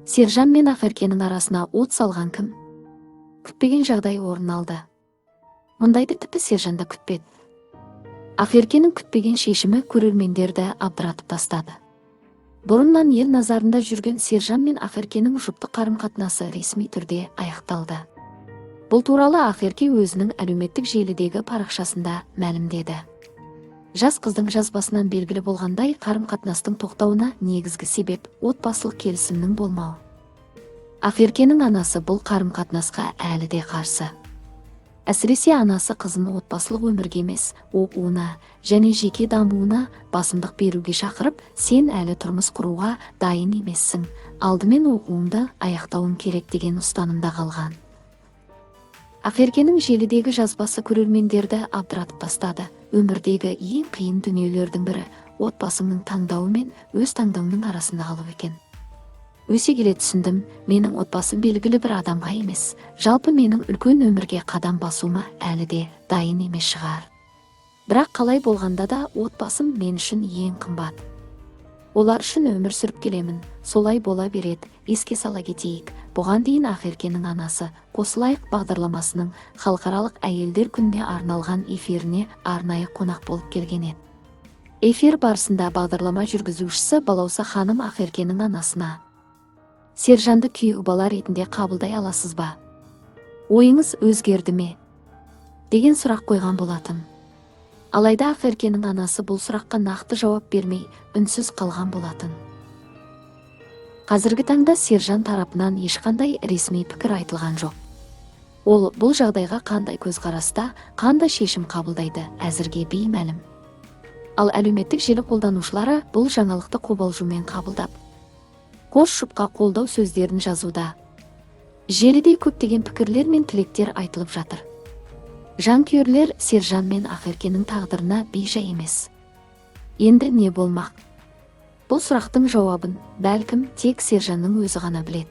Сержан мен Ақеркенің арасына от салған кім? Күтпеген жағдай орын алды. Мұндайды тіпті Сержан да күтпеді. Ақеркенің күтпеген шешімі көрермендерді абдыратып тастады. Бұрыннан ел назарында жүрген Сержан мен Ақеркенің жұптық қарым-қатынасы ресми түрде аяқталды. Бұл туралы Ақерке өзінің әлеуметтік желідегі парақшасында мәлімдеді. Жас қыздың жазбасынан белгілі болғандай, қарым-қатынастың тоқтауына негізгі себеп отбасылық келісімнің болмауы. Ақеркенің анасы бұл қарым-қатынасқа әлі де қарсы. Әсіресе анасы қызын отбасылық өмірге емес, оқуына және жеке дамуына басымдық беруге шақырып, сен әлі тұрмыс құруға дайын емессің, алдымен оқуыңды аяқтауың керек деген ұстанымда қалған. Ақеркенің желідегі жазбасы көрермендерді абдыратып тастады. Өмірдегі ең қиын дүниелердің бірі отбасыңның таңдауы мен өз таңдауының арасында қалу екен. Өсе келе түсіндім, менің отбасым белгілі бір адамға емес, жалпы менің үлкен өмірге қадам басуыма әлі де дайын емес шығар. Бірақ қалай болғанда да отбасым мен үшін ең қымбат. Олар үшін өмір сүріп келемін, солай бола береді. Еске сала кетейік, бұған дейін Ақеркенің анасы Қосылайық бағдарламасының халықаралық әйелдер күніне арналған эфиріне арнайы қонақ болып келген еді. Эфир барысында бағдарлама жүргізушісі Балауса ханым Ақеркенің анасына: Сержанды күйеу бала ретінде қабылдай аласыз ба? Ойыңыз өзгерді ме? деген сұрақ қойған болатын. Алайда Ақеркенің анасы бұл сұраққа нақты жауап бермей, үнсіз қалған болатын. Қазіргі таңда Сержан тарапынан ешқандай ресми пікір айтылған жоқ. Ол бұл жағдайға қандай көзқараста, қандай шешім қабылдайды әзірге беймәлім. Ал әлеуметтік желі қолданушылары бұл жаңалықты қобалжумен қабылдап, қос жұпқа қолдау сөздерін жазуда. Желіде көптеген пікірлер мен тілектер айтылып жатыр. Жанкүйерлер Сержан мен Ақеркенің тағдырына бей-жай емес. Енді не болмақ? Бұл сұрақтың жауабын бәлкім тек Сержанның өзі ғана біледі.